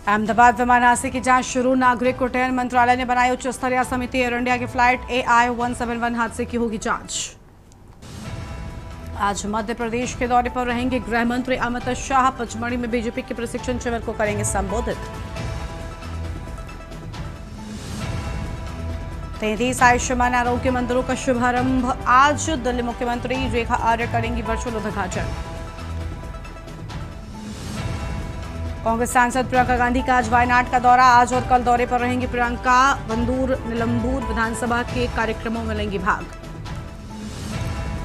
अहमदाबाद विमान हादसे की जांच शुरू। नागरिक उड्डयन मंत्रालय ने बनाई उच्च स्तरीय समिति। एयर इंडिया की फ्लाइट AI-171 हादसे की होगी जांच। आज मध्य प्रदेश के दौरे पर रहेंगे गृह मंत्री अमित शाह। पचमढ़ी में बीजेपी के प्रशिक्षण शिविर को करेंगे संबोधित। 33 आयुष्मान आरोग्य मंदिरों का शुभारंभ आज। दिल्ली मुख्यमंत्री रेखा आर्य करेंगी वर्चुअल उद्घाटन। कांग्रेस सांसद प्रियंका गांधी का आज वायनाड का दौरा। आज और कल दौरे पर रहेंगी प्रियंका। बंदूर निलंबूर विधानसभा के कार्यक्रमों में लेंगी भाग।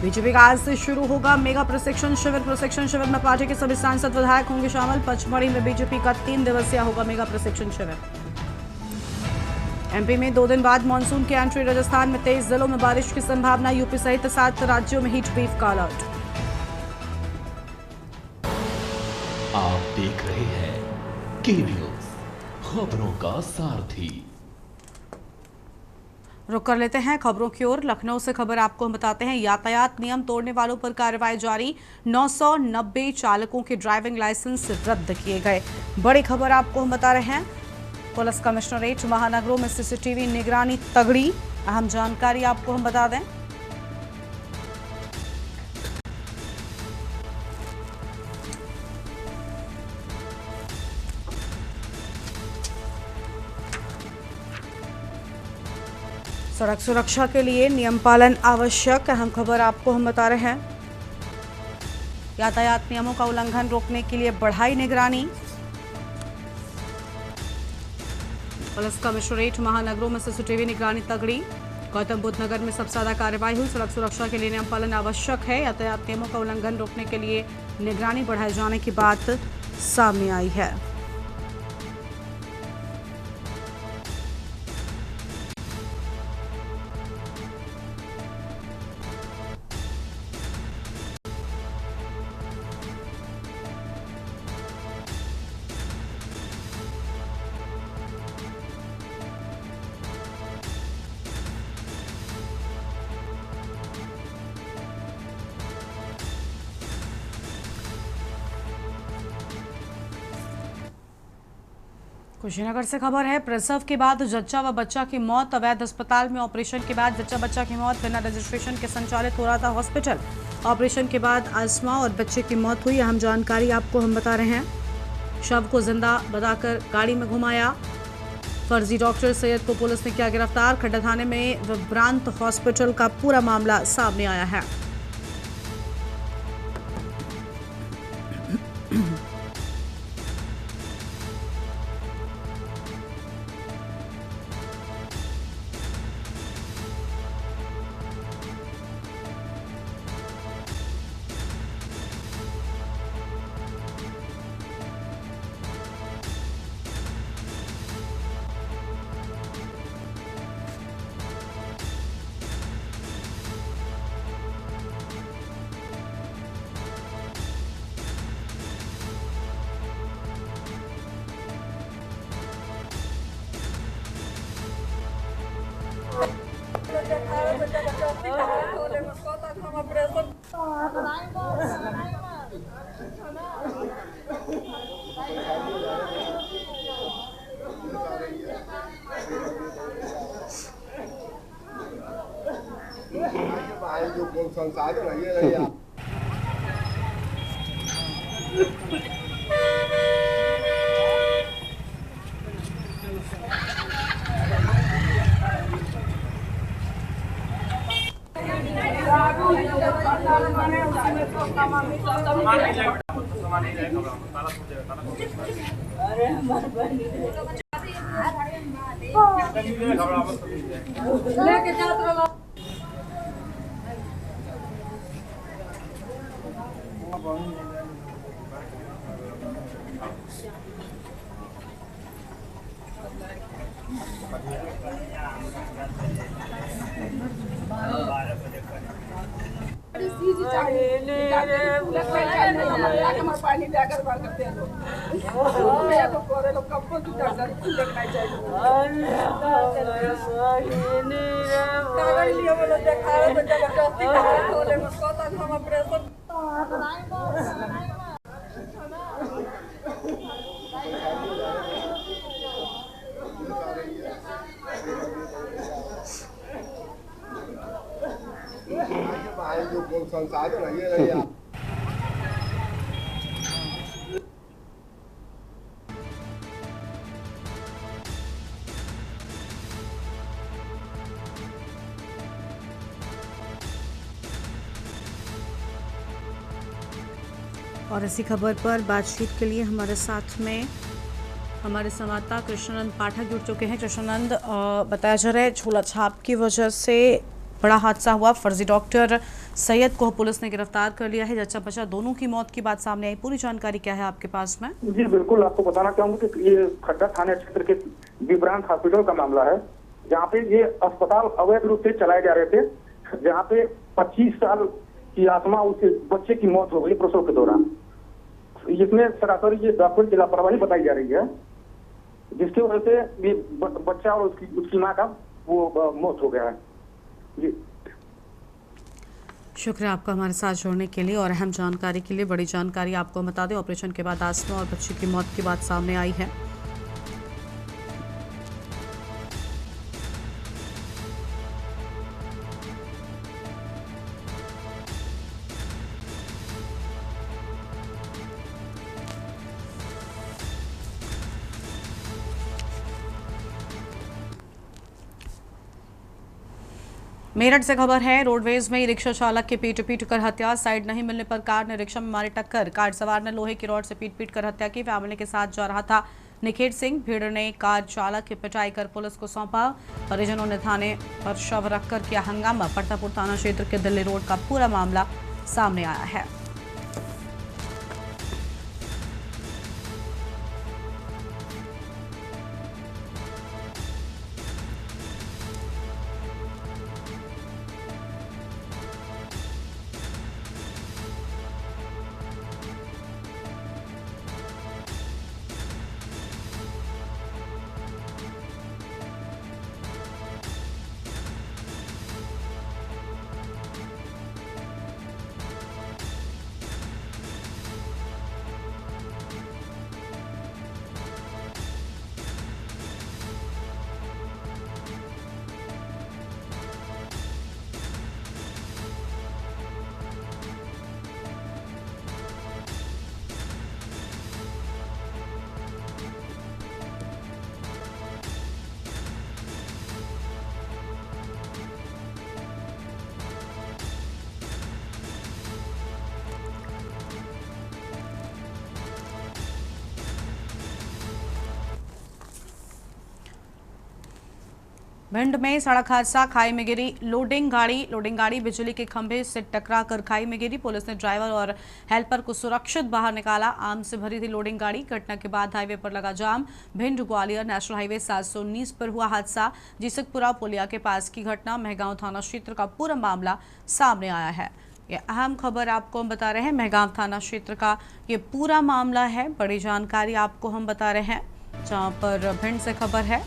बीजेपी का आज से शुरू होगा मेगा प्रशिक्षण शिविर। प्रशिक्षण शिविर में पार्टी के सभी सांसद विधायक होंगे शामिल। पचमढ़ी में बीजेपी का 3 दिवसीय होगा मेगा प्रशिक्षण शिविर। एमपी में 2 दिन बाद मानसून की एंट्री। राजस्थान में 23 जिलों में बारिश की संभावना। यूपी सहित 7 राज्यों में हीट वेव का अलर्ट। आप देख रहे हैं के न्यूज़, खबरों का सारथी। रुक कर लेते हैं खबरों की ओर। लखनऊ से खबर आपको हम बताते हैं। यातायात नियम तोड़ने वालों पर कार्रवाई जारी। 990 चालकों के ड्राइविंग लाइसेंस रद्द किए गए। बड़ी खबर आपको हम बता रहे हैं। पुलिस कमिश्नरेट महानगरों में सीसीटीवी निगरानी तगड़ी। अहम जानकारी आपको हम बता दें। सड़क सुरक्षा के लिए नियम पालन आवश्यक। अहम खबर आपको हम बता रहे हैं। यातायात नियमों का उल्लंघन रोकने के लिए बढ़ाई निगरानी। पुलिस कमिश्नरेट महानगरों में सीसीटीवी निगरानी तगड़ी। गौतम बुद्ध नगर में सबसे ज्यादा कार्रवाई हुई। सड़क सुरक्षा के लिए नियम पालन आवश्यक है। यातायात नियमों का उल्लंघन रोकने के लिए निगरानी बढ़ाए जाने की बात सामने आई है। कुशीनगर से खबर है। प्रसव के बाद जच्चा व बच्चा की मौत। अवैध अस्पताल में ऑपरेशन के बाद जच्चा बच्चा की मौत। बिना रजिस्ट्रेशन के संचालित हो रहा था हॉस्पिटल। ऑपरेशन के बाद आसमा और बच्चे की मौत हुई। अहम जानकारी आपको हम बता रहे हैं। शव को जिंदा बताकर गाड़ी में घुमाया। फर्जी डॉक्टर सैयद को पुलिस ने किया गिरफ्तार। खड्डा थाने में विभ्रांत हॉस्पिटल का पूरा मामला सामने आया है। संसाधन है ये नहीं आप और इसी खबर पर बातचीत के लिए हमारे साथ में हमारे संवाददाता कृष्णानंद पाठक जुड़ चुके हैं। कृष्णानंद, बताया जा रहा है झोला छाप की वजह से बड़ा हादसा हुआ। फर्जी डॉक्टर सैयद को पुलिस ने गिरफ्तार कर लिया है। जच्चा बच्चा दोनों की मौत की बात सामने आई। पूरी जानकारी क्या है आपके पास में? जी बिल्कुल, आपको बताना चाहूंगा कि ये खड्डा थाना क्षेत्र के विभ्रांत हॉस्पिटल का मामला है, जहाँ पे ये अस्पताल अवैध रूप से चलाए जा रहे थे, जहाँ पे 25 साल की आत्मा उस बच्चे की मौत हो गई प्रसव के दौरान। इसमें सरासर ये डॉक्टर की लापरवाही बताई जा रही है, जिसकी वजह से ये बच्चा और उसकी माँ का वो मौत हो गया है। जी शुक्रिया आपका हमारे साथ जुड़ने के लिए और अहम जानकारी के लिए। बड़ी जानकारी आपको बता दें, ऑपरेशन के बाद आसमा और बच्चे की मौत की बात सामने आई है। मेरठ से खबर है, रोडवेज में रिक्शा चालक की पीट कर हत्या। साइड नहीं मिलने पर कार ने रिक्शा में मारी टक्कर। कार सवार ने लोहे की रॉड से पीट कर हत्या की। फैमिली के साथ जा रहा था निखेत सिंह। भीड़ ने कार चालक की पिटाई कर पुलिस को सौंपा। परिजनों ने थाने पर शव रखकर किया हंगामा। परतापुर थाना क्षेत्र के दिल्ली रोड का पूरा मामला सामने आया है। भिंड में सड़क हादसा, खाई में गिरी लोडिंग गाड़ी बिजली के खंभे से टकरा कर खाई में गिरी। पुलिस ने ड्राइवर और हेल्पर को सुरक्षित बाहर निकाला। आम से भरी थी लोडिंग गाड़ी। घटना के बाद हाईवे पर लगा जाम। भिंड ग्वालियर नेशनल हाईवे 719 पर हुआ हादसा। जीसकपुरा पुलिया के पास की घटना। महगांव थाना क्षेत्र का पूरा मामला सामने आया है। ये अहम खबर आपको हम बता रहे हैं। महगांव थाना क्षेत्र का ये पूरा मामला है। बड़ी जानकारी आपको हम बता रहे हैं, जहां पर भिंड से खबर है।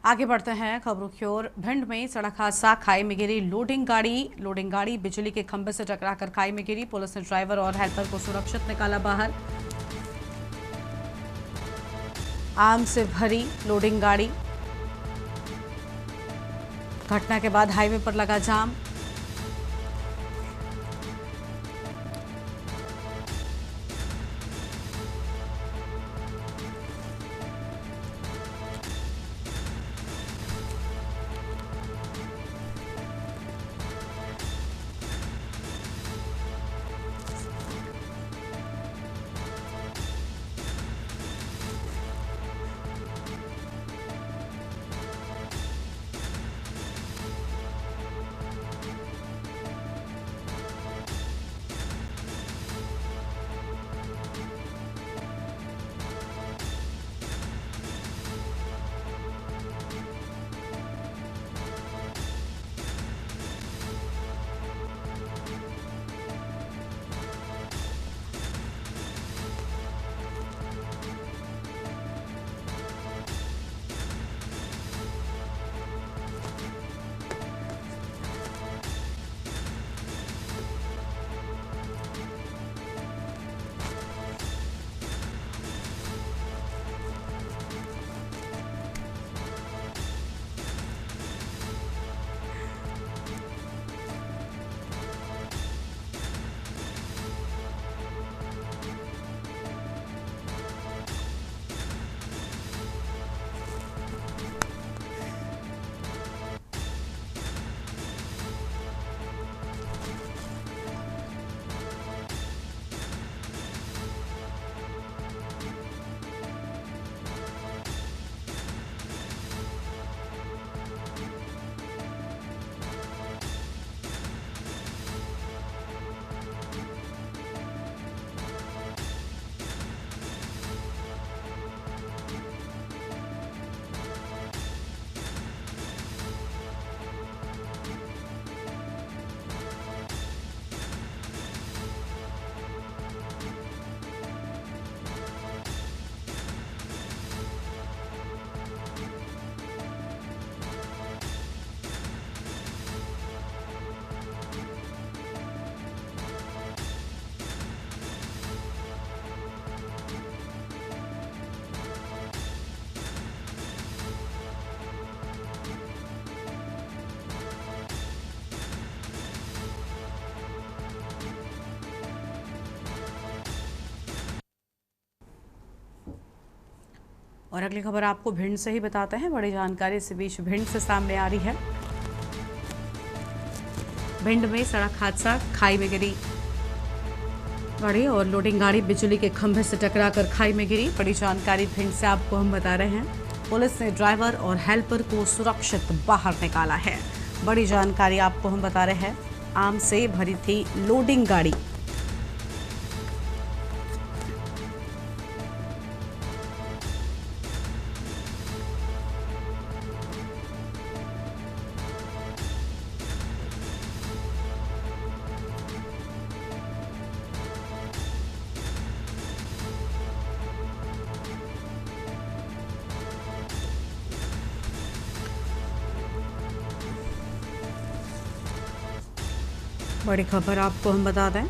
आगे बढ़ते हैं खबरों की ओर। भिंड में सड़क हादसा, खाई में गिरी लोडिंग गाड़ी बिजली के खंभे से टकराकर खाई में गिरी। पुलिस ने ड्राइवर और हेल्पर को सुरक्षित निकाला बाहर। आम से भरी लोडिंग गाड़ी, घटना के बाद हाईवे पर लगा जाम। और अगली खबर आपको भिंड से ही बताते हैं। बड़ी जानकारी इस बीच भिंड से सामने आ रही है। भिंड में सड़क हादसा, खाई में गिरी गाड़ी और लोडिंग गाड़ी बिजली के खंभे से टकराकर खाई में गिरी। बड़ी जानकारी भिंड से आपको हम बता रहे हैं। पुलिस ने ड्राइवर और हेल्पर को सुरक्षित बाहर निकाला है। बड़ी जानकारी आपको हम बता रहे हैं। आम से भरी थी लोडिंग गाड़ी, बड़ी खबर आपको हम बता दें।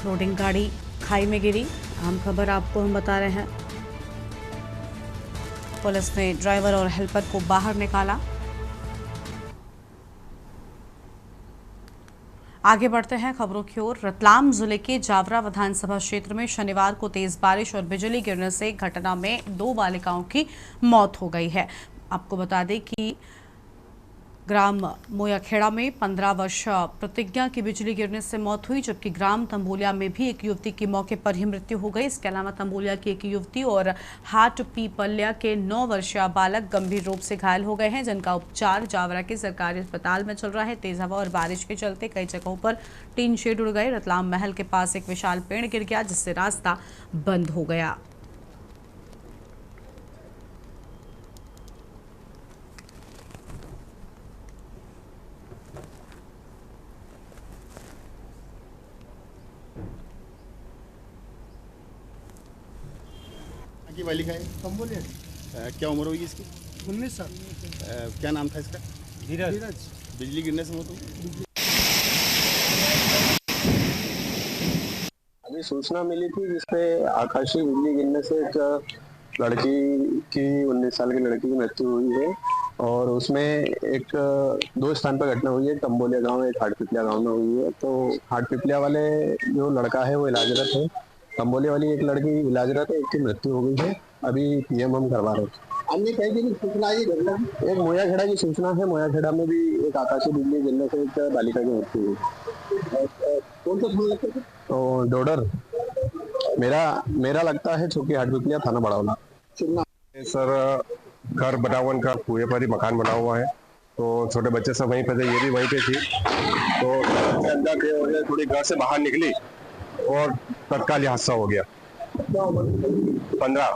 लोडिंग गाड़ी खाई में गिरी। अहम खबर आपको हम बता रहे हैं। पुलिस ने ड्राइवर और हेल्पर को बाहर निकाला। आगे बढ़ते हैं खबरों की ओर। रतलाम जिले के जावरा विधानसभा क्षेत्र में शनिवार को तेज बारिश और बिजली गिरने से घटना में 2 बालिकाओं की मौत हो गई है। आपको बता दें कि ग्राम मोयाखेड़ा में 15 वर्ष प्रतिज्ञा की बिजली गिरने से मौत हुई, जबकि ग्राम तंबोलिया में भी एक युवती की मौके पर ही मृत्यु हो गई। इसके अलावा तंबोलिया की एक युवती और हाट पीपल्या के 9 वर्षीय बालक गंभीर रूप से घायल हो गए हैं, जिनका उपचार जावरा के सरकारी अस्पताल में चल रहा है। तेज हवा और बारिश के चलते कई जगहों पर टीन शेड उड़ गए। रतलाम महल के पास एक विशाल पेड़ गिर गया, जिससे रास्ता बंद हो गया। की बालिका है तंबोलिया क्या उम्र होगी इसकी? 19 साल। क्या नाम था इसका? धीरज। बिजली गिरने से मौत हुई। अभी सूचना मिली थी जिसपे आकाशीय बिजली गिरने से एक लड़की की 19 साल की लड़की की मृत्यु हुई है और उसमें एक दो स्थान पर घटना हुई है। तंबोलिया गांव, एक हाटपिपलिया गांव में हुई है। तो हाटपिपलिया वाले जो लड़का है वो इलाजरत है, तंबोलिया वाली एक लड़की इलाजरत है, एक की मृत्यु हो गई है। अभी पीएम हम करवा रहे हैं। अन्य कई की सूचना आई घटना, एक मोयाखेड़ा की सूचना है। मोयाखेड़ा में भी एक आकाशीय बिजली गिरने से एक बालिका की मृत्यु हुई। कौन सा थाना लगता है? तो डोडर मेरा लगता है छोटी हाटपिपलिया, थाना बड़ावला। सर घर बनावन का कुएं पर ही मकान बना हुआ है, तो छोटे बच्चे सब वहीं पे थे, ये भी वहीं पे थी। तो अंदर के वजह थोड़ी घर से बाहर निकली और तत्काल ही हादसा हो गया। 15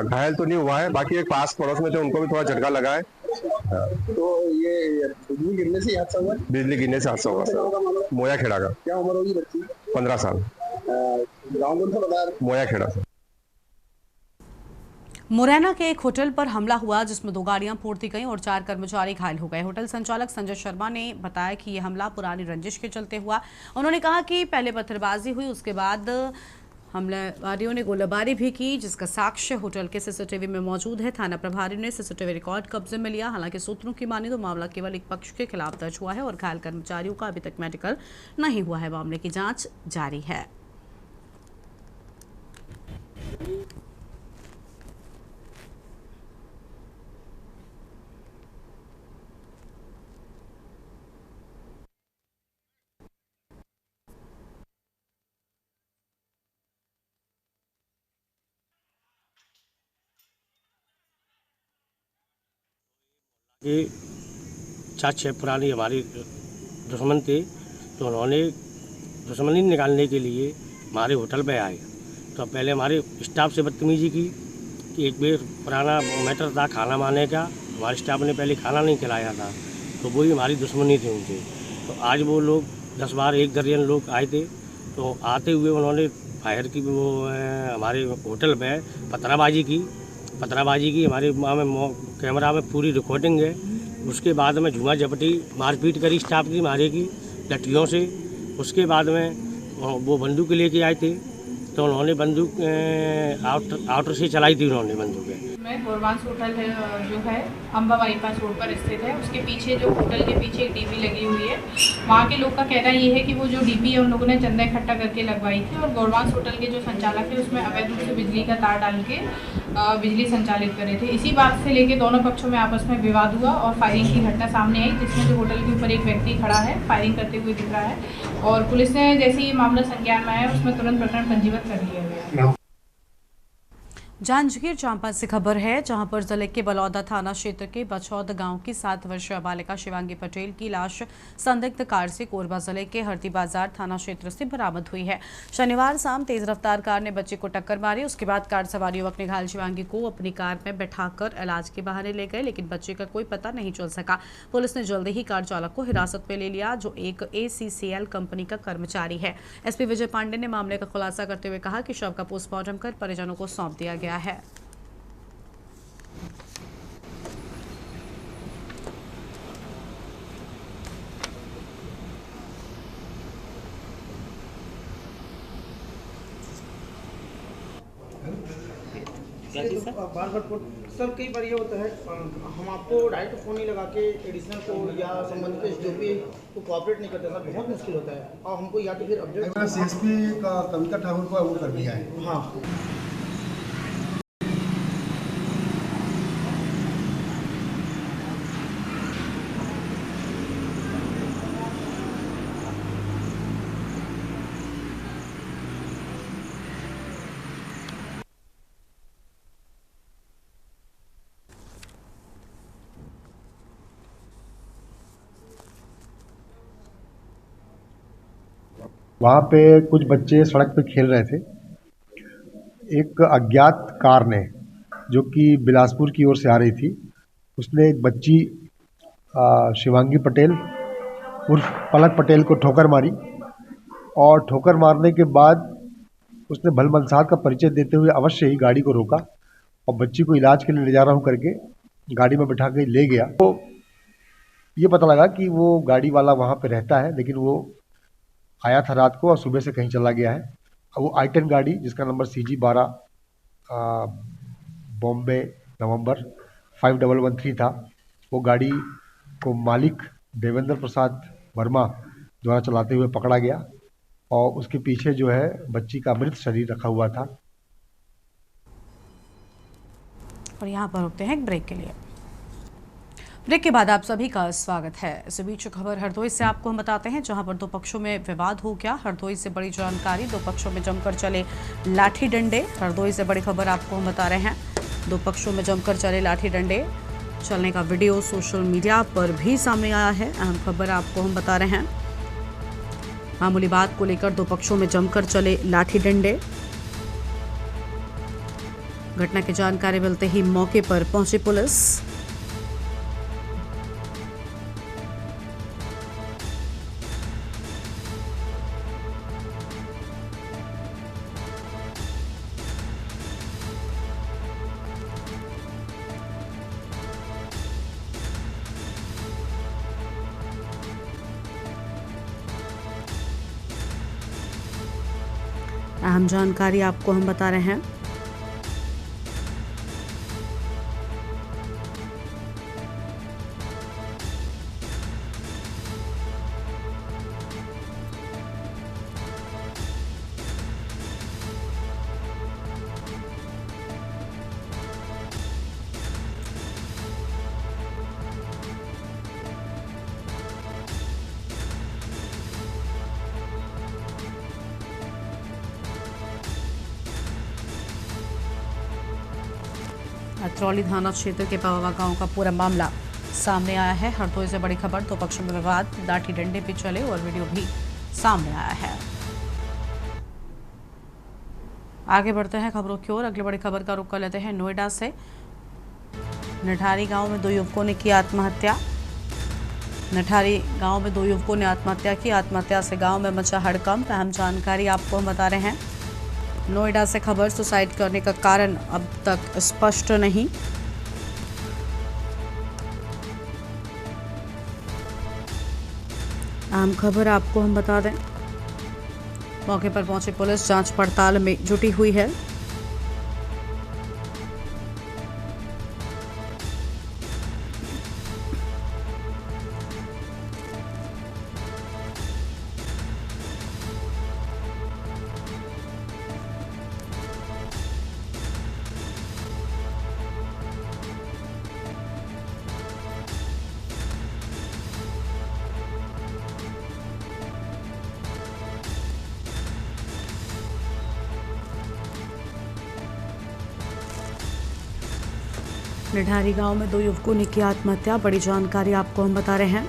घायल तो नहीं हुआ है, बाकी एक पास पड़ोस में थे उनको भी थोड़ा झटका लगा है। तो ये बिजली गिरने से हादसा हुआ? बिजली गिरने से हादसा हुआ सर, मोया खेड़ा का। क्या उम्र होगी बच्ची? 15 साल। गाँव कौन सा बता रहे? मोया खेड़ा से। मुरैना के एक होटल पर हमला हुआ जिसमें 2 गाड़ियां फोड़ दी गईं और 4 कर्मचारी घायल हो गए। होटल संचालक संजय शर्मा ने बताया कि यह हमला पुरानी रंजिश के चलते हुआ। उन्होंने कहा कि पहले पत्थरबाजी हुई, उसके बाद हमलावरियों ने गोलाबारी भी की, जिसका साक्ष्य होटल के सीसीटीवी में मौजूद है। थाना प्रभारी ने सीसीटीवी रिकॉर्ड कब्जे में लिया। हालांकि सूत्रों की माने तो मामला केवल एक पक्ष के खिलाफ दर्ज हुआ है और घायल कर्मचारियों का अभी तक मेडिकल नहीं हुआ है। मामले की जांच जारी है। ये 4-6 पुरानी हमारी दुश्मन थे, तो उन्होंने दुश्मनी निकालने के लिए हमारे होटल पे आए। तो पहले हमारे स्टाफ से बदतमीजी की कि एक बार पुराना मैटर था खाना माने का, हमारे स्टाफ ने पहले खाना नहीं खिलाया था, तो वही हमारी दुश्मनी थी उनसे। तो आज वो लोग 10-12 एक दर्जन लोग आए थे, तो आते हुए उन्होंने फायर की, वो हमारे होटल पे पथराबाजी की हमारे में कैमरा में पूरी रिकॉर्डिंग है। उसके बाद में झूमा झपटी मारपीट करी स्टाफ की, मारे की लठियों से। उसके बाद में वो बंदूक लेके आए थे, तो उन्होंने बंदूक आउटर से चलाई थी उन्होंने बंदूकें। में गोरवांस होटल है जो है अम्बा बाईपास रोड पर स्थित है, उसके पीछे जो होटल के पीछे एक डीपी लगी हुई है। वहाँ के लोग का कहना ये है कि वो जो डीपी है उन लोगों ने चंदा इकट्ठा करके लगवाई थी और गोरवांस होटल के जो संचालक है उसमें अवैध रूप से बिजली का तार डाल के बिजली संचालित करे थे। इसी बात से लेके दोनों पक्षों में आपस में विवाद हुआ और फायरिंग की घटना सामने आई, जिसमें जो होटल के ऊपर एक व्यक्ति खड़ा है फायरिंग करते हुए दिख रहा है और पुलिस ने जैसे ही मामला संज्ञान में आया उसमें तुरंत प्रकरण पंजीबद्ध कर लिया गया। जांजगीर चांपा से खबर है, जहां पर जिले के बलौदा थाना क्षेत्र के बछौद गांव की 7 वर्षीय बालिका शिवांगी पटेल की लाश संदिग्ध कार से कोरबा जिले के हरदी बाजार थाना क्षेत्र से बरामद हुई है। शनिवार शाम तेज रफ्तार कार ने बच्चे को टक्कर मारी। उसके बाद कार सवार युवक ने घायल शिवांगी को अपनी कार में बैठाकर इलाज के बहाने ले गए, लेकिन बच्चे का कोई पता नहीं चल सका। पुलिस ने जल्दी ही कार चालक को हिरासत में ले लिया, जो एक ACCL कंपनी का कर्मचारी है। SP विजय पांडे ने मामले का खुलासा करते हुए कहा कि शव का पोस्टमार्टम कर परिजनों को सौंप दिया गया है। सर कई बार ये होता है हम आपको डायरेक्ट फ़ोन नहीं लगा के एडिशनल को या संबंधित SDOP को कोऑपरेट नहीं करते सर, बहुत मुश्किल होता है और हमको या तो फिर अपडेट CSP का कविता ठाकुर को वो कर दिया है। हाँ वहाँ पे कुछ बच्चे सड़क पे खेल रहे थे। एक अज्ञात कार ने, जो कि बिलासपुर की ओर से आ रही थी, उसने एक बच्ची शिवांगी पटेल उर्फ पलक पटेल को ठोकर मारी और ठोकर मारने के बाद उसने भलमनसाहत का परिचय देते हुए अवश्य ही गाड़ी को रोका और बच्ची को इलाज के लिए ले जा रहा हूँ करके गाड़ी में बैठा के ले गया। तो ये पता लगा कि वो गाड़ी वाला वहाँ पे रहता है, लेकिन वो आया था रात को और सुबह से कहीं चला गया है। अब वो I-10 गाड़ी जिसका नंबर CG12 बॉम्बे नवंबर 5113 था, वो गाड़ी को मालिक देवेंद्र प्रसाद वर्मा द्वारा चलाते हुए पकड़ा गया और उसके पीछे जो है बच्ची का मृत शरीर रखा हुआ था। और यहाँ पर रुकते हैं एक ब्रेक के लिए। ब्रेक के बाद आप सभी का स्वागत है। इस बीच खबर हरदोई से आपको हम बताते हैं, जहां पर दो पक्षों में विवाद हो गया। हरदोई से बड़ी जानकारी, दो पक्षों में जमकर चले लाठी डंडे। हरदोई से बड़ी खबर आपको हम बता रहे हैं, दो पक्षों में जमकर चले लाठी डंडे। चलने का वीडियो सोशल मीडिया पर भी सामने आया है। अहम खबर आपको हम बता रहे हैं, मामूली बात को लेकर दो पक्षों में जमकर चले लाठी डंडे। घटना की जानकारी मिलते ही मौके पर पहुंची पुलिस। अहम जानकारी आपको हम बता रहे हैं, अतरौली थाना क्षेत्र के पवावा गांव का पूरा मामला सामने आया है। हरदोई से बड़ी खबर, दो पक्षों में विवाद, लाठी डंडे भी चले और वीडियो भी सामने आया है। आगे बढ़ते हैं खबरों की ओर। अगली बड़ी खबर का रुख कर लेते हैं नोएडा से। निठारी गांव में दो युवकों ने की आत्महत्या। निठारी गांव में दो युवकों ने आत्महत्या की। आत्महत्या से गांव में मचा हड़कंप। अहम जानकारी आपको हम बता रहे हैं, नोएडा से खबर, सुसाइड करने का कारण अब तक स्पष्ट नहीं। अहम खबर आपको हम बता दें, मौके पर पहुंची पुलिस जांच पड़ताल में जुटी हुई है। निठारी गांव में दो युवकों ने की आत्महत्या। बड़ी जानकारी आपको हम बता रहे हैं,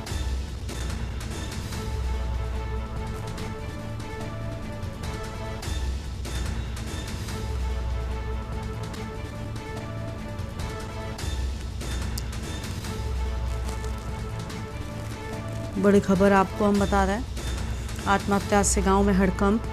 बड़ी खबर आपको हम बता रहे हैं, आत्महत्या से गांव में हड़कंप।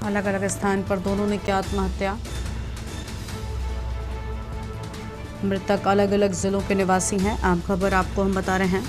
अलग अलग स्थान पर दोनों ने किया आत्महत्या। मृतक अलग अलग जिलों के निवासी हैं। आम खबर आपको हम बता रहे हैं,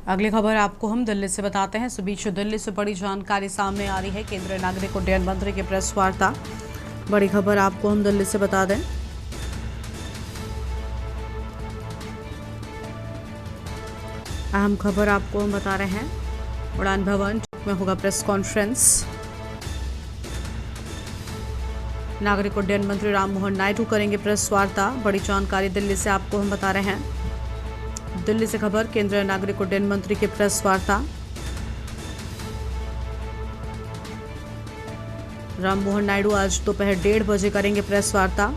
अगली खबर आपको हम दिल्ली से बताते हैं। इस बीच दिल्ली से बड़ी जानकारी सामने आ रही है। केंद्रीय नागरिक उड्डयन मंत्री की प्रेस वार्ता। बड़ी खबर आपको हम दिल्ली से बता दें। अहम खबर आपको हम बता रहे हैं। उड़ान भवन में होगा प्रेस कॉन्फ्रेंस। नागरिक उड्डयन मंत्री राममोहन नायडू करेंगे प्रेस वार्ता। बड़ी जानकारी दिल्ली से आपको हम बता रहे हैं। दिल्ली से खबर, केंद्रीय नागरिक उड्डयन मंत्री की प्रेस वार्ता। राममोहन नायडू आज दोपहर 1:30 बजे करेंगे प्रेस वार्ता।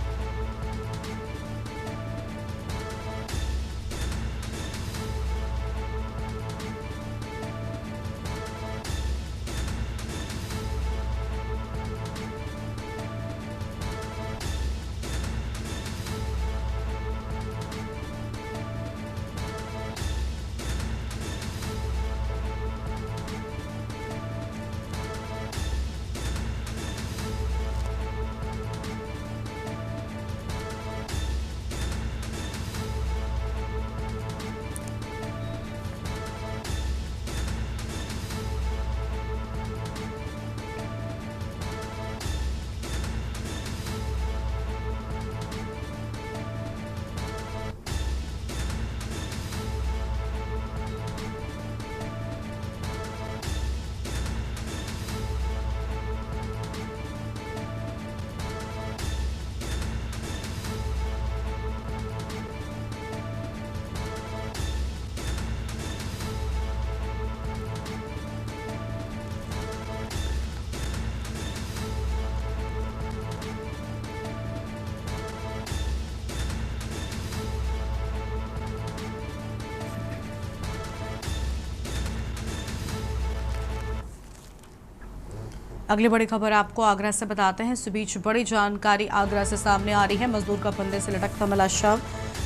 अगली बड़ी खबर आपको आगरा से बताते हैं। इस बीच बड़ी जानकारी आगरा से सामने आ रही है। मजदूर का फंदे से लटकता मिला शव।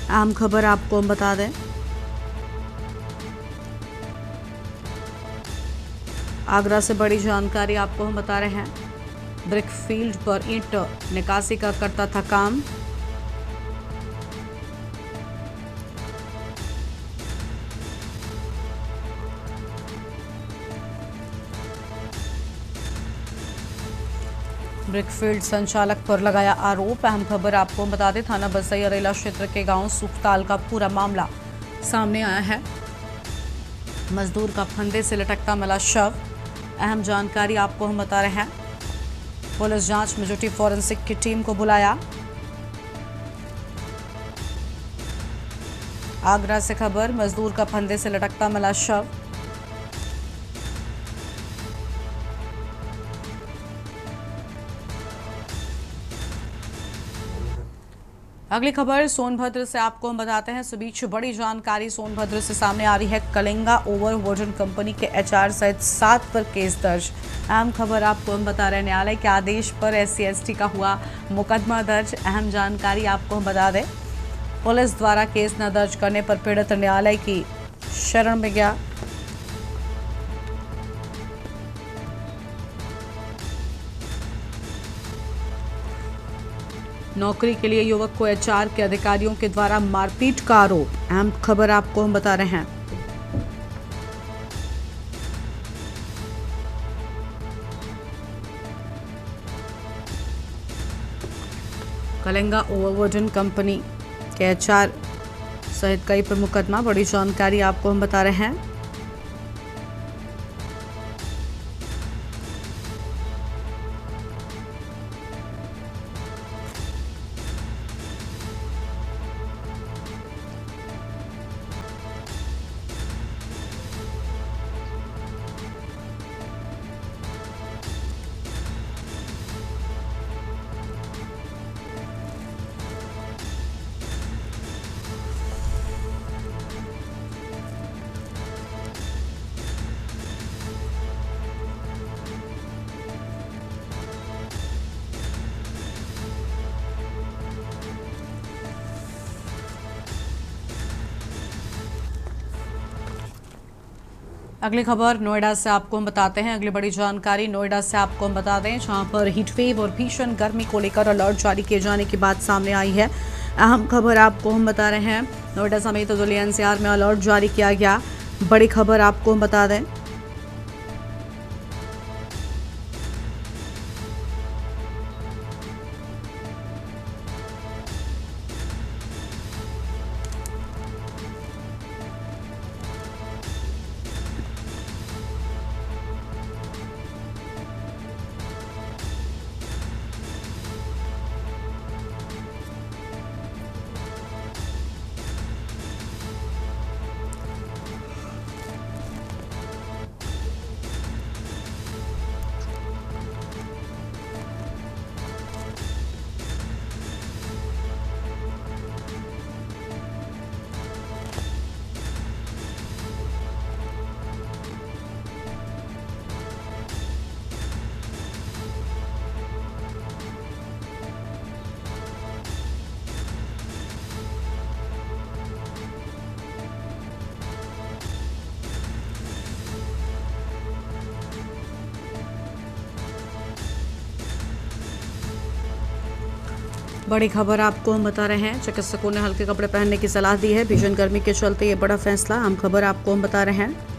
अहम खबर आपको हम बता दें। आगरा से बड़ी जानकारी आपको हम बता रहे हैं। ब्रिक फील्ड पर ईंट निकासी का करता था काम। ब्रिकफील्ड संचालक पर लगाया आरोप। अहम खबर आपको बता दें, थाना बसई अरेला क्षेत्र के गांव सुखताल का पूरा मामला सामने आया है। मजदूर का फंदे से लटकता मिला शव। अहम जानकारी आपको हम बता रहे हैं। पुलिस जांच में जुटी, फॉरेंसिक की टीम को बुलाया। आगरा से खबर, मजदूर का फंदे से लटकता मिला शव। अगली खबर सोनभद्र से आपको हम बताते हैं। इस बीच बड़ी जानकारी सोनभद्र से सामने आ रही है। कलिंगा ओवरवर्जन कंपनी के एचआर सहित 7 पर केस दर्ज। अहम खबर आपको हम बता रहे हैं। न्यायालय के आदेश पर SC/ST का हुआ मुकदमा दर्ज। अहम जानकारी आपको हम बता दें। पुलिस द्वारा केस न दर्ज करने पर पीड़ित न्यायालय की शरण में गया। नौकरी के लिए युवक को HR के अधिकारियों के द्वारा मारपीट का आरोप। अहम खबर आपको हम बता रहे हैं। कलिंगा ओवरवर्जन कंपनी के HR सहित कई पर मुकदमा। बड़ी जानकारी आपको हम बता रहे हैं। अगली खबर नोएडा से आपको हम बताते हैं। अगली बड़ी जानकारी नोएडा से आपको हम बता दें, जहां पर हीटवेव और भीषण गर्मी को लेकर अलर्ट जारी किए जाने की बात सामने आई है। अहम खबर आपको हम बता रहे हैं। नोएडा समेत दिल्ली NCR में अलर्ट जारी किया गया। बड़ी खबर आपको हम बता दें, बड़ी खबर आपको हम बता रहे हैं, चिकित्सकों ने हल्के कपड़े पहनने की सलाह दी है। भीषण गर्मी के चलते ये बड़ा फैसला, हम खबर आपको हम बता रहे हैं।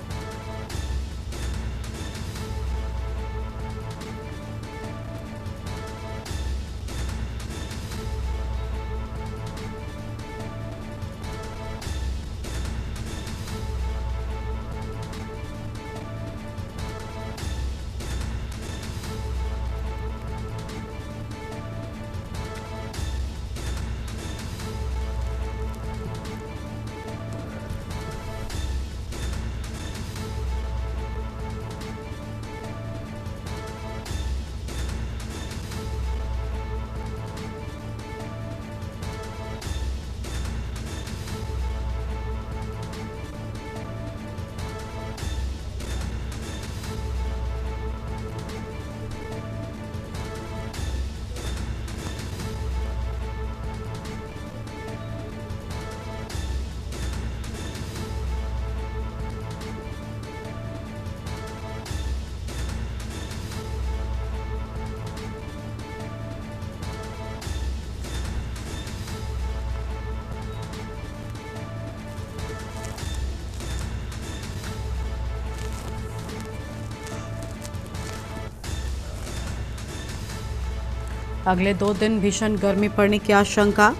अगले 2 दिन भीषण गर्मी पड़ने की आशंका,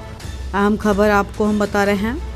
अहम खबर आपको हम बता रहे हैं।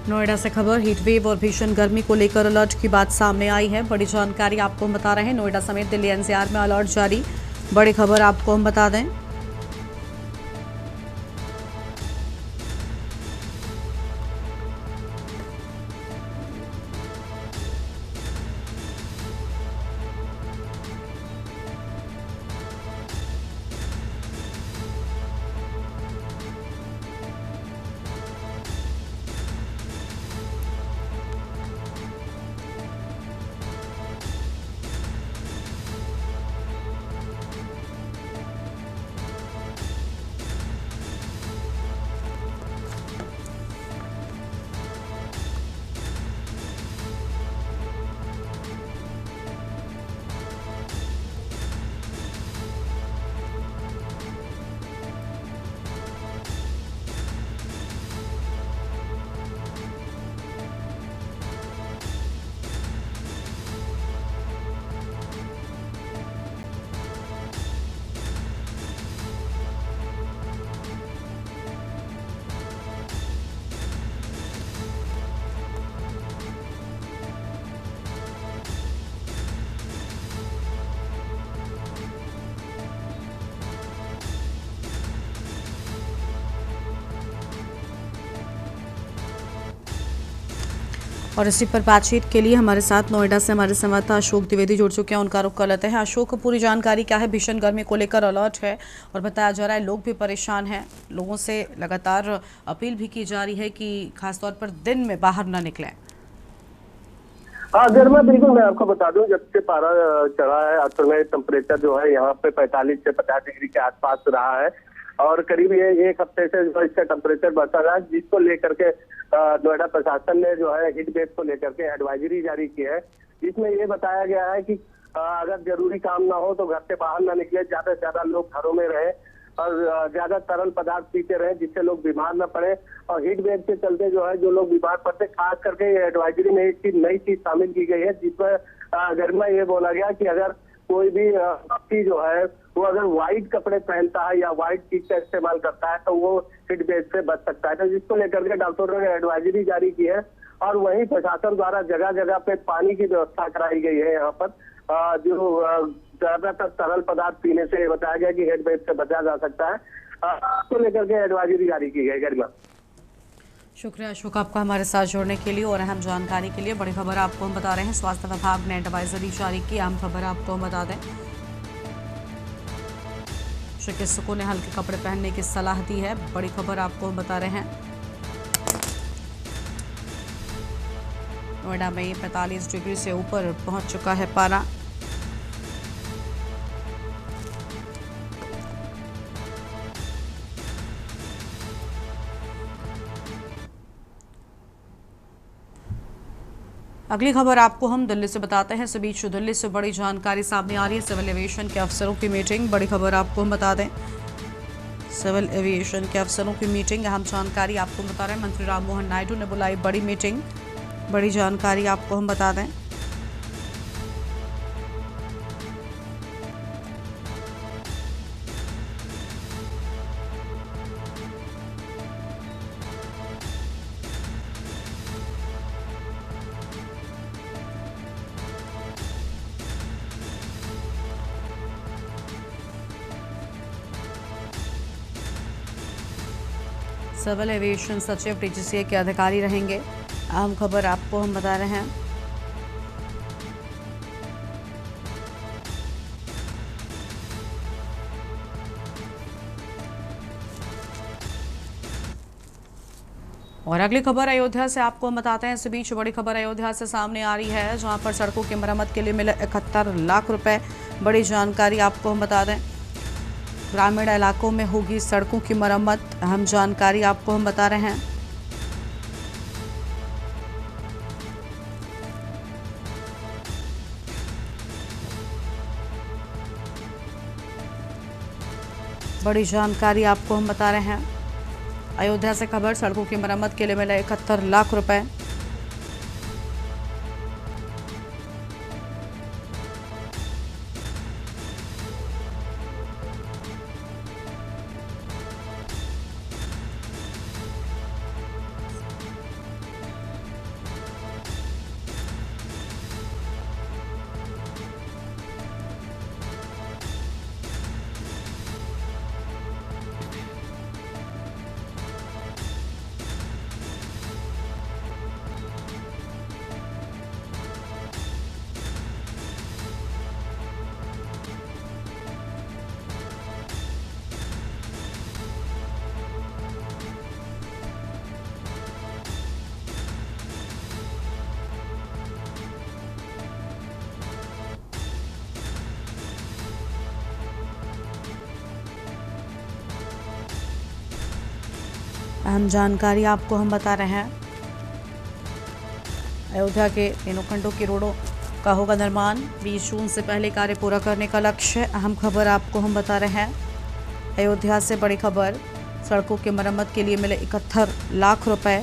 नोएडा से खबर, हीटवेव और भीषण गर्मी को लेकर अलर्ट की बात सामने आई है। बड़ी जानकारी आपको हम बता रहे हैं, नोएडा समेत दिल्ली एनसीआर में अलर्ट जारी। बड़ी खबर आपको हम बता दें, और इसी पर बातचीत के लिए हमारे साथ नोएडा से हमारे संवाददाता अशोक द्विवेदी जुड़ चुके हैं। उनका रुख कर लेते हैं। अशोक, पूरी जानकारी क्या है? भीषण गर्मी को लेकर अलर्ट है और बताया जा रहा है लोग भी परेशान हैं। लोगों से लगातार अपील भी की जा रही है कि खासतौर पर दिन में बाहर न निकलें। हाँ गर्मा बिल्कुल, मैं आपको बता दूं जब से पारा चढ़ा है असल में टेम्परेचर जो है यहाँ पे 45 से 50 डिग्री के आसपास रहा है और करीब ये एक हफ्ते से जो इसका टेम्परेचर बढ़ता रहा है, जिसको लेकर के नोएडा प्रशासन ने जो है हीट वेव को लेकर के एडवाइजरी जारी की है। इसमें ये बताया गया है कि अगर जरूरी काम ना हो तो घर से बाहर ना निकले, ज्यादा से ज्यादा लोग घरों में रहे और ज्यादा तरल पदार्थ पीते रहे जिससे लोग बीमार न पड़े। और हीट वेव के चलते जो है जो लोग बीमार पड़ते, खास करके ये एडवाइजरी में एक नई चीज शामिल की गई है जिसमें गर्मा ये बोला गया कि अगर कोई भी व्यक्ति जो है वो अगर व्हाइट कपड़े पहनता है या व्हाइट चीज का इस्तेमाल करता है तो वो हीट वेव से बच सकता है। तो जिसको लेकर के डॉक्टरों ने एडवाइजरी जारी की है और वहीं प्रशासन द्वारा जगह जगह पे पानी की व्यवस्था कराई गई है। यहाँ पर जो ज्यादातर तरल पदार्थ पीने से बताया गया कि हीट वेव से बचा जा सकता है, इसको लेकर के एडवाइजरी जारी की गई। गरिमा, शुक्रिया अशोक आपका हमारे साथ जुड़ने के लिए और अहम जानकारी के लिए। बड़ी खबर आपको हम बता रहे हैं, स्वास्थ्य विभाग ने एडवाइजरी जारी की। अहम खबर आपको हम बता दें, चिकित्सकों ने हल्के कपड़े पहनने की सलाह दी है। बड़ी खबर आपको हम बता रहे हैं, नोएडा में 45 डिग्री से ऊपर पहुंच चुका है पारा। अगली खबर आपको हम दिल्ली से बताते हैं। इस बीच दिल्ली से बड़ी जानकारी सामने आ रही है, सिविल एविएशन के अफसरों की मीटिंग। बड़ी खबर आपको हम बता दें, सिविल एविएशन के अफसरों की मीटिंग। अहम जानकारी आपको बता रहे हैं, मंत्री राम मोहन नायडू ने बुलाई बड़ी मीटिंग। बड़ी जानकारी आपको हम बता दें, सिविल एविएशन सचिव डीजीसीए के अधिकारी रहेंगे। अहम खबर आपको हम बता रहे हैं, और अगली खबर अयोध्या से आपको हम बताते हैं। इस बीच बड़ी खबर अयोध्या से सामने आ रही है, जहां पर सड़कों की मरम्मत के लिए मिले 71 लाख रुपए। बड़ी जानकारी आपको हम बता दें, ग्रामीण इलाकों में होगी सड़कों की मरम्मत। अहम जानकारी आपको हम बता रहे हैं, बड़ी जानकारी आपको हम बता रहे हैं, अयोध्या से खबर, सड़कों की मरम्मत के लिए मिले 71 लाख रुपए। अहम जानकारी आपको हम बता रहे हैं, अयोध्या के तीनों खंडों की रोडों का होगा निर्माण, 20 जून से पहले कार्य पूरा करने का लक्ष्य। अहम खबर आपको हम बता रहे हैं, अयोध्या से बड़ी खबर, सड़कों की मरम्मत के लिए मिले 71 लाख रुपए।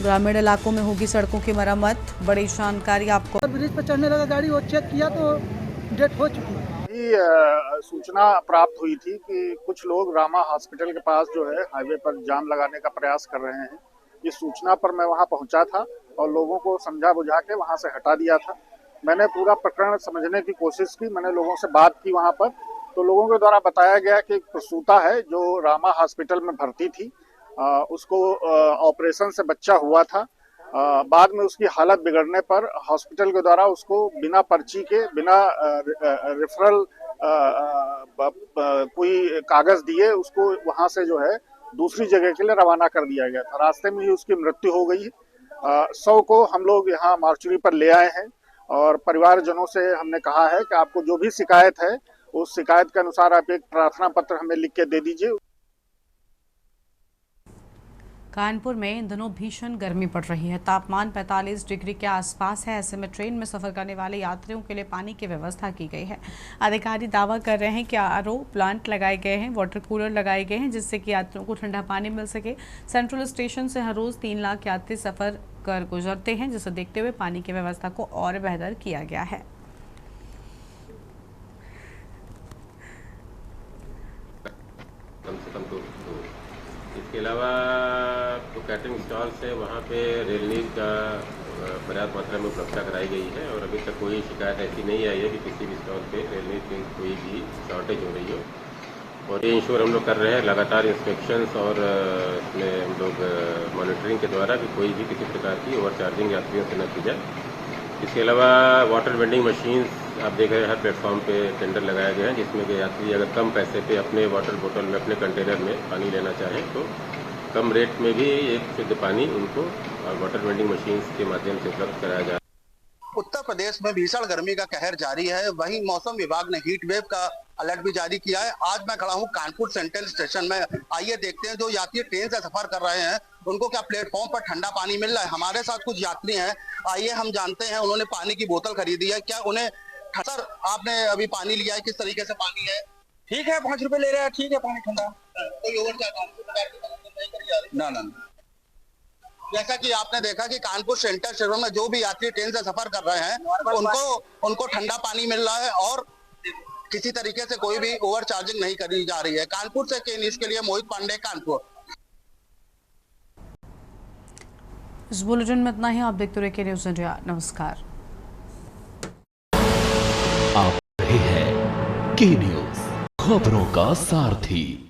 ग्रामीण इलाकों में होगी सड़कों की मरम्मत। बड़ी जानकारी आपको। ब्रिज पर चढ़ने लगा गाड़ी, वो चेक किया तो डेट हो चुकी है। सूचना प्राप्त हुई थी कि कुछ लोग रामा हॉस्पिटल के पास जो है हाईवे पर जाम लगाने का प्रयास कर रहे हैं। इस सूचना पर मैं वहां पहुंचा था और लोगों को समझा बुझा के वहां से हटा दिया था। मैंने पूरा प्रकरण समझने की कोशिश की, मैंने लोगों से बात की वहां पर, तो लोगों के द्वारा बताया गया कि एक प्रसूता है जो रामा हॉस्पिटल में भर्ती थी, उसको ऑपरेशन से बच्चा हुआ था। बाद में उसकी हालत बिगड़ने पर हॉस्पिटल के द्वारा उसको बिना पर्ची के, बिना रेफरल कोई कागज दिए उसको वहां से जो है दूसरी जगह के लिए रवाना कर दिया गया था। रास्ते में ही उसकी मृत्यु हो गई है। शव को हम लोग यहाँ मार्चुरी पर ले आए हैं और परिवारजनों से हमने कहा है कि आपको जो भी शिकायत है उस शिकायत के अनुसार आप एक प्रार्थना पत्र हमें लिख के दे दीजिए। कानपुर में इन दिनों भीषण गर्मी पड़ रही है। तापमान 45 डिग्री के आसपास है। ऐसे में ट्रेन में सफर करने वाले यात्रियों के लिए पानी की व्यवस्था की गई है। अधिकारी दावा कर रहे हैं कि आरओ प्लांट लगाए गए हैं, वाटर कूलर लगाए गए हैं, जिससे कि यात्रियों को ठंडा पानी मिल सके। सेंट्रल स्टेशन से हर रोज 3 लाख यात्री सफर कर गुजरते हैं, जिसे देखते हुए पानी की व्यवस्था को और बेहतर किया गया है। कम से कम 2। इसके अलावा तो कैटरिंग स्टॉल से वहाँ पे रेल नीर का पर्याप्त मात्रा में उपलब्धता कराई गई है और अभी तक कोई शिकायत ऐसी नहीं आई है कि किसी भी स्टॉल पे रेल नीर की कोई भी शॉर्टेज हो रही हो। और ये इंश्योर हम लोग कर रहे हैं लगातार इंस्पेक्शंस और इसमें हम लोग मॉनिटरिंग के द्वारा कि कोई भी किसी प्रकार की ओवर चार्जिंग यात्रियों से न की जाए। इसके अलावा वाटर वेंडिंग मशीन्स आप देख रहे हैं, हर प्लेटफॉर्म पे टेंडर लगाए गए हैं, जिसमें कि यात्री अगर कम पैसे पे अपने वाटर बोतल में अपने कंटेनर में पानी लेना चाहें तो कम रेट में भी एक शुद्ध पानी उनको वाटर वेंडिंग मशीन्स के माध्यम से उपलब्ध कराया जाए। उत्तर प्रदेश में भीषण गर्मी का कहर जारी है। वहीं मौसम विभाग ने हीट वेव का अलर्ट भी जारी किया है। आज मैं खड़ा हूं कानपुर सेंट्रल स्टेशन में। आइए देखते हैं जो यात्री ट्रेन से सफर कर रहे हैं उनको क्या प्लेटफॉर्म पर ठंडा पानी मिल रहा है। हमारे साथ कुछ यात्री हैं, आइए हम जानते हैं। उन्होंने पानी की बोतल खरीदी है, क्या उन्हें सर आपने अभी पानी लिया है, किस तरीके से पानी है? ठीक है, 5 रुपए ले रहे हैं, ठीक है पानी ठंडा। कोई ना ना। जैसा कि आपने देखा कि कानपुर सेंट्रल स्टेशन में जो भी यात्री ट्रेन से सफर कर रहे हैं उनको ठंडा पानी मिल रहा है और किसी तरीके से कोई भी ओवर चार्जिंग नहीं करी जा रही है। कानपुर से के न्यूज़ के लिए मोहित पांडे, कानपुर। इस बुलेटिन में इतना ही। आप देखते रहिए न्यूज़ इंडिया। नमस्कार। आप रहे हैं के न्यूज़, खबरों का सारथी।